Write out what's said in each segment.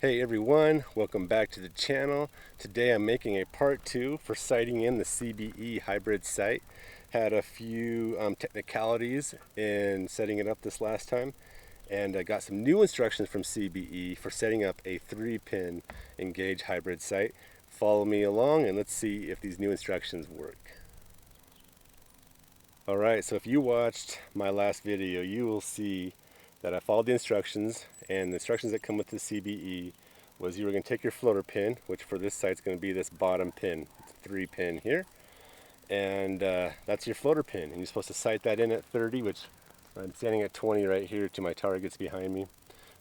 Hey everyone, welcome back to the channel. Today I'm making a part 2 for sighting in the CBE hybrid sight. Had a few technicalities in setting it up this last time, and I got some new instructions from CBE for setting up a 3-pin engage hybrid sight. Follow me along and let's see if these new instructions work. Alright, so if you watched my last video, you will see that I followed the instructions, and the instructions that come with the CBE was you were going to take your floater pin, which for this site is going to be this bottom pin. It's a 3-pin here, and that's your floater pin, and you're supposed to sight that in at 30, which I'm standing at 20 right here to my targets behind me,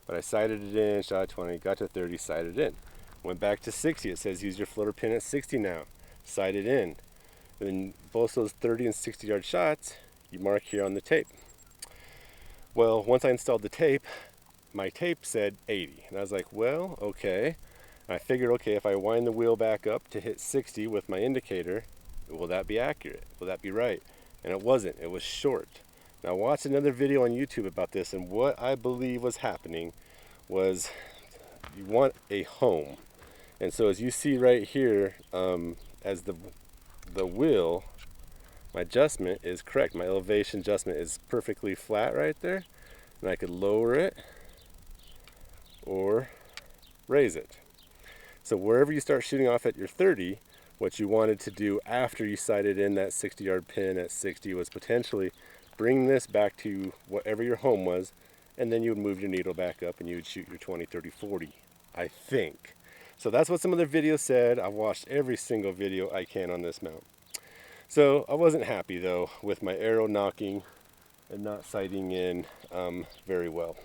but I sighted it in, shot at 20, got to 30, sighted in. Went back to 60, it says use your floater pin at 60 now, sighted in. And both those 30 and 60 yard shots you mark here on the tape. Well, once I installed the tape, my tape said 80, and I was like, well, okay. And I figured, okay, if I wind the wheel back up to hit 60 with my indicator, will that be accurate? Will that be right? And it wasn't. It was short. Now I watched another video on YouTube about this, and what I believe was happening was you want a home. And so as you see right here, as the wheel, my adjustment is correct. My elevation adjustment is perfectly flat right there, and I could lower it or raise it. So wherever you start shooting off at your 30, what you wanted to do after you sighted in that 60 yard pin at 60 was potentially bring this back to whatever your home was, and then you would move your needle back up and you would shoot your 20, 30, 40, I think. So that's what some of the videos said. I've watched every single video I can on this mount. So I wasn't happy though with my arrow knocking and not sighting in very well.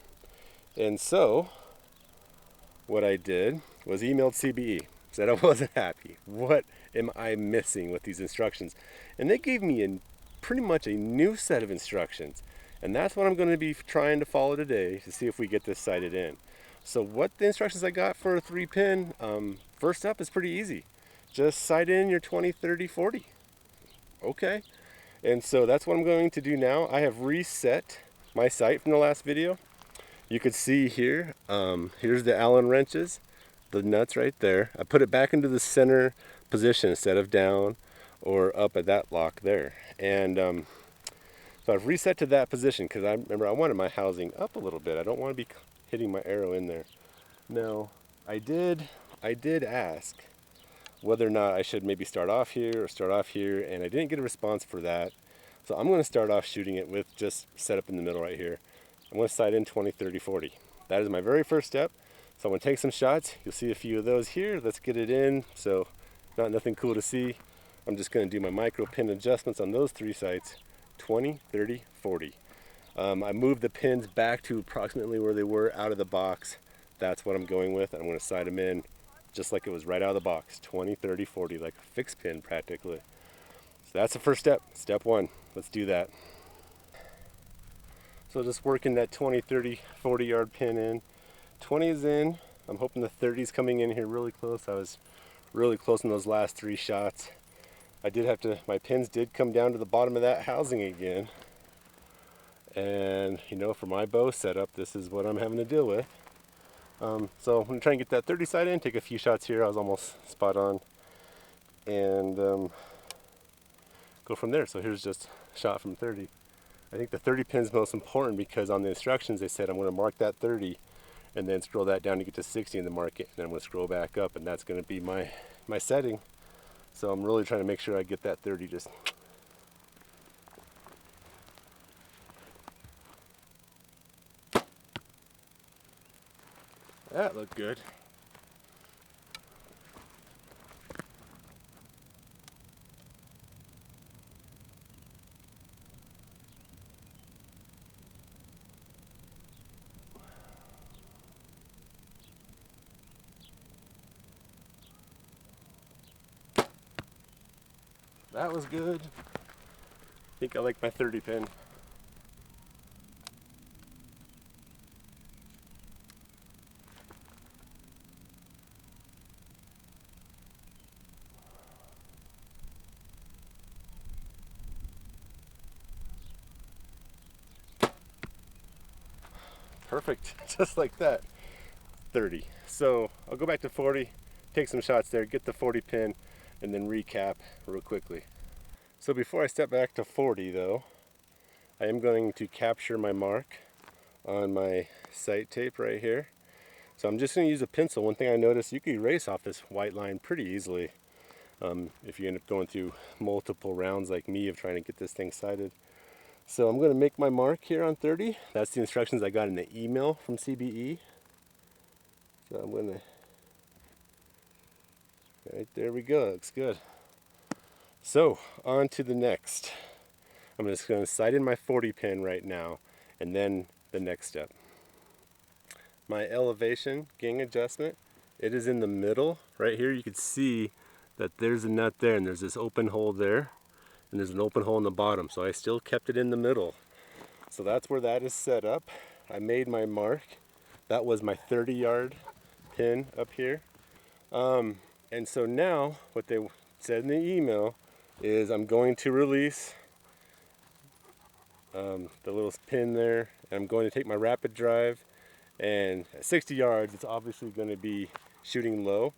And so what I did was emailed CBE, said I wasn't happy. What am I missing with these instructions? And they gave me pretty much a new set of instructions. And that's what I'm going to be trying to follow today to see if we get this sighted in. So what the instructions I got for a 3-pin, first up is pretty easy. Just sight in your 20, 30, 40. Okay. And so that's what I'm going to do now. I have reset my sight from the last video. You could see here, here's the Allen wrenches, the nuts right there. I put it back into the center position instead of down or up at that lock there. And so I've reset to that position because I remember I wanted my housing up a little bit. I don't want to be hitting my arrow in there. Now, I did ask whether or not I should maybe start off here or start off here, and I didn't get a response for that. So I'm going to start off shooting it with just set up in the middle right here. I'm going to sight in 20, 30, 40. That is my very first step. So I'm going to take some shots. You'll see a few of those here. Let's get it in. So nothing cool to see. I'm just going to do my micro pin adjustments on those 3 sights, 20, 30, 40. I moved the pins back to approximately where they were out of the box. That's what I'm going with. I'm going to sight them in just like it was right out of the box, 20, 30, 40, like a fixed pin practically. So that's the first step, step 1. Let's do that. So just working that 20, 30, 40 yard pin in. 20 is in. I'm hoping the 30 is coming in here really close. I was really close in those last 3 shots. My pins did come down to the bottom of that housing again. And you know, for my bow setup, this is what I'm having to deal with. So I'm going to try and get that 30 sight in, take a few shots here. I was almost spot on. And go from there. So here's just a shot from 30. I think the 30 pin is most important because on the instructions they said I'm going to mark that 30 and then scroll that down to get to 60 in the market. And then I'm going to scroll back up, and that's going to be my setting. So I'm really trying to make sure I get that 30 just... That looked good. That was good. I think I like my 30 pin. Perfect, just like that. 30. So I'll go back to 40, take some shots there, get the 40 pin, and then recap real quickly. So before I step back to 40 though, I am going to capture my mark on my sight tape right here. So I'm just going to use a pencil. One thing I noticed, you can erase off this white line pretty easily if you end up going through multiple rounds like me of trying to get this thing sighted. So I'm going to make my mark here on 30. That's the instructions I got in the email from CBE. So I'm going to, right there we go, looks good. So on to the next. I'm just going to sight in my 40 pin right now, and then the next step. My elevation gang adjustment, it is in the middle. Right here you can see that there's a nut there, and there's this open hole there, and there's an open hole in the bottom. So I still kept it in the middle. So that's where that is set up. I made my mark. That was my 30-yard pin up here. And so now what they said in the email is I'm going to release the little pin there, and I'm going to take my rapid drive, and at 60 yards it's obviously going to be shooting low,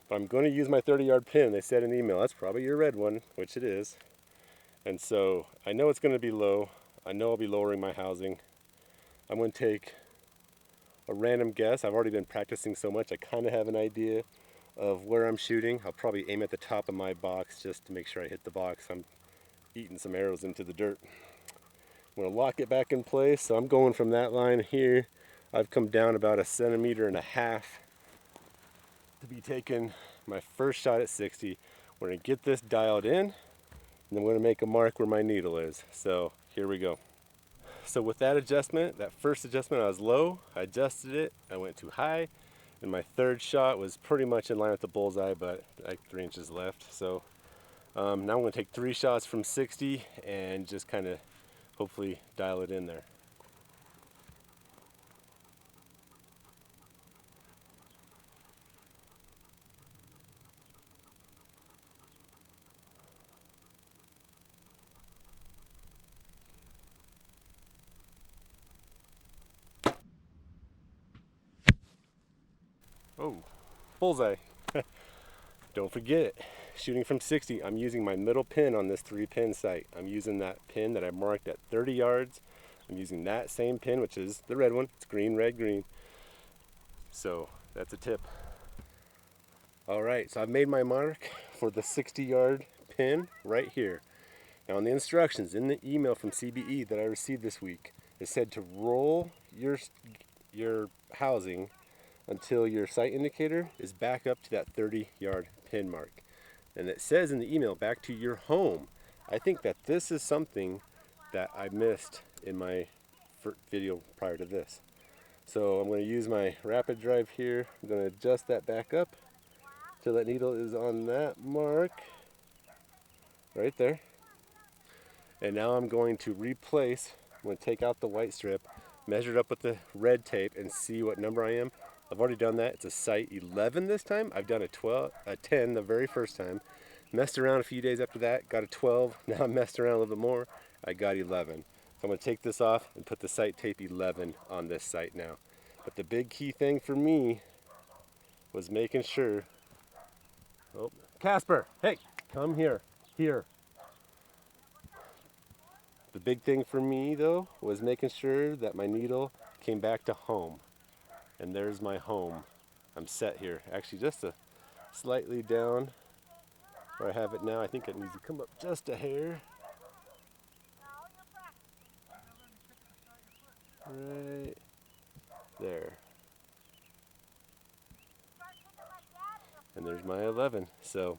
but I'm going to use my 30-yard pin. They said in the email that's probably your red one, which it is, and so I know it's going to be low. I know I'll be lowering my housing. I'm going to take a random guess. I've already been practicing so much I kind of have an idea of where I'm shooting. I'll probably aim at the top of my box just to make sure I hit the box. I'm eating some arrows into the dirt. I'm going to lock it back in place. So I'm going from that line here. I've come down about 1.5 centimeters to be taking my first shot at 60. We're going to get this dialed in, and then we're going to make a mark where my needle is. So here we go. So with that adjustment, that first adjustment, I was low. I adjusted it. I went too high. And my third shot was pretty much in line with the bullseye, but like 3 inches left. So now I'm going to take 3 shots from 60 and just kind of hopefully dial it in there. Oh, bullseye. Don't forget, shooting from 60, I'm using my middle pin on this 3-pin sight. I'm using that pin that I marked at 30 yards. I'm using that same pin, which is the red one. It's green, red, green. So that's a tip. All right, so I've made my mark for the 60-yard pin right here. Now in the instructions, in the email from CBE that I received this week, it said to roll your housing until your sight indicator is back up to that 30-yard pin mark. And it says in the email, back to your home. I think that this is something that I missed in my video prior to this. So I'm going to use my rapid drive here. I'm going to adjust that back up till that needle is on that mark right there. And now I'm going to replace, I'm going to take out the white strip, measure it up with the red tape, and see what number I am. I've already done that. It's a sight 11 this time. I've done a 10 the very first time. Messed around a few days after that, got a 12. Now I messed around a little bit more. I got 11. So I'm going to take this off and put the sight tape 11 on this sight now. But the big key thing for me was making sure. Oh, Casper, hey, come here. Here. The big thing for me though was making sure that my needle came back to home. And there's my home. I'm set here. Actually just a slightly down where I have it now. I think it needs to come up just a hair. Right there. And there's my 11. So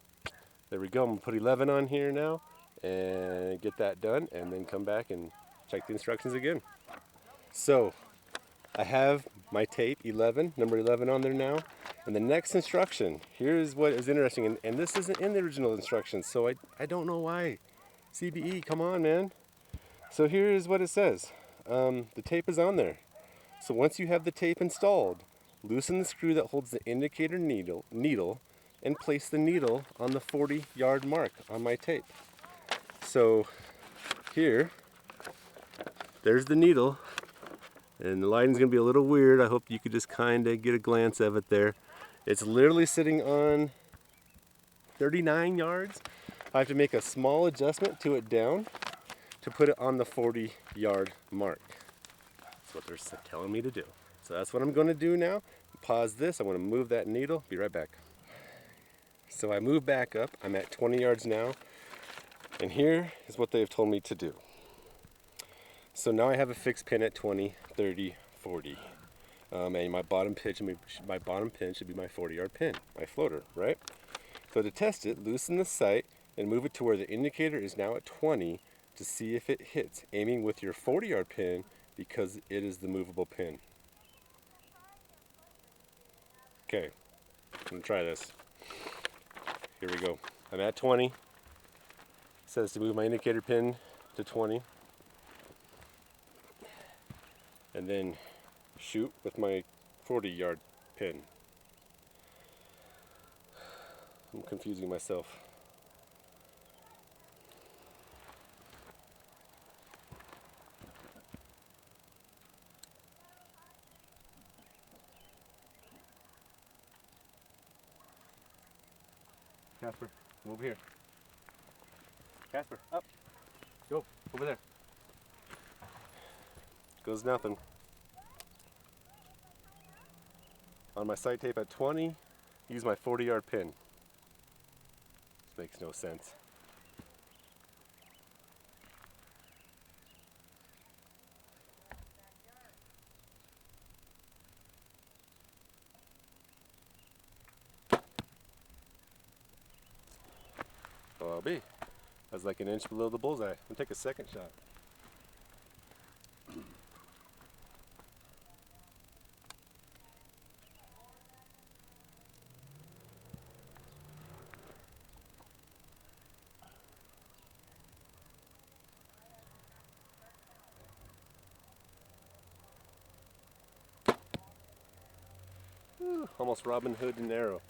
there we go. I'm gonna put 11 on here now and get that done, and then come back and check the instructions again. So I have my tape 11, number 11 on there now. And the next instruction, here's what is interesting, and this isn't in the original instructions, so I don't know why. CBE, come on, man. So here's what it says. The tape is on there. So once you have the tape installed, loosen the screw that holds the indicator needle and place the needle on the 40-yard mark on my tape. So here, there's the needle. And the lighting's going to be a little weird. I hope you could just kind of get a glance of it there. It's literally sitting on 39 yards. I have to make a small adjustment to it down to put it on the 40-yard mark. That's what they're telling me to do. So that's what I'm going to do now. Pause this. I want to move that needle. Be right back. So I move back up. I'm at 20 yards now. And here is what they've told me to do. So now I have a fixed pin at 20, 30, 40. And my bottom pin should be my 40-yard pin, my floater, right? So to test it, loosen the sight and move it to where the indicator is now at 20 to see if it hits, aiming with your 40-yard pin because it is the movable pin. Okay, I'm gonna try this. Here we go. I'm at 20. It says to move my indicator pin to 20. And then shoot with my 40-yard pin. I'm confusing myself. Casper, come over here. Casper, up. Go, over there. Goes nothing. On my sight tape at 20, use my 40-yard pin. This makes no sense. Oh, I'll be. I was like an inch below the bullseye. I'm gonna take a second shot. Almost Robin Hood and arrow.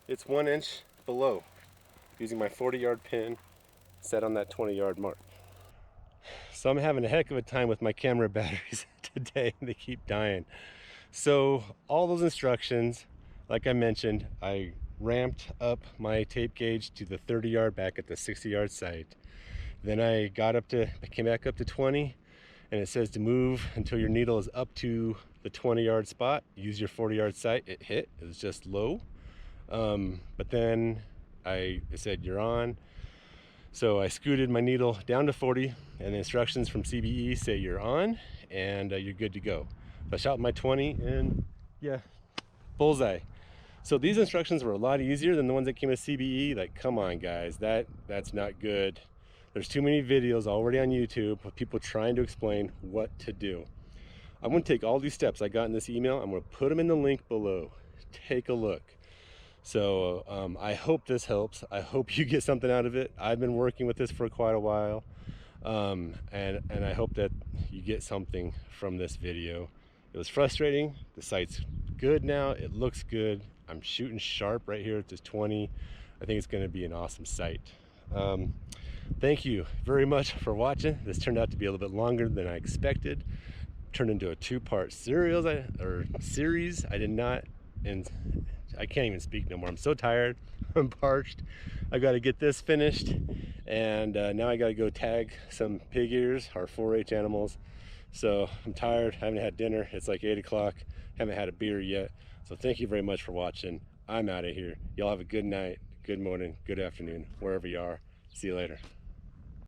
It's 1 inch below, using my 40-yard pin set on that 20-yard mark. So I'm having a heck of a time with my camera batteries today. They keep dying. So all those instructions, like I mentioned, I ramped up my tape gauge to the 30-yard back at the 60-yard sight. Then I came back up to 20, and it says to move until your needle is up to the 20-yard spot. Use your 40-yard sight. It hit. It was just low. But then it said you're on. So I scooted my needle down to 40, and the instructions from CBE say you're on, and you're good to go. So I shot my 20, and yeah, bullseye. So these instructions were a lot easier than the ones that came with CBE. Like, come on, guys, that's not good. There's too many videos already on YouTube of people trying to explain what to do. I'm going to take all these steps I got in this email. I'm going to put them in the link below. Take a look. So I hope this helps. I hope you get something out of it. I've been working with this for quite a while, and I hope that you get something from this video. It was frustrating. The sight's good now. It looks good. I'm shooting sharp right here at this 20. I think it's going to be an awesome sight. Thank you very much for watching. This turned out to be a little bit longer than I expected. Turned into a two-part series. I did not, and I can't even speak no more. I'm so tired. I'm parched. I got to get this finished, and now I got to go tag some pig ears, our 4-H animals. So I'm tired. I haven't had dinner. It's like 8 o'clock. Haven't had a beer yet. So thank you very much for watching. I'm out of here. Y'all have a good night, good morning, good afternoon, wherever you are. See you later.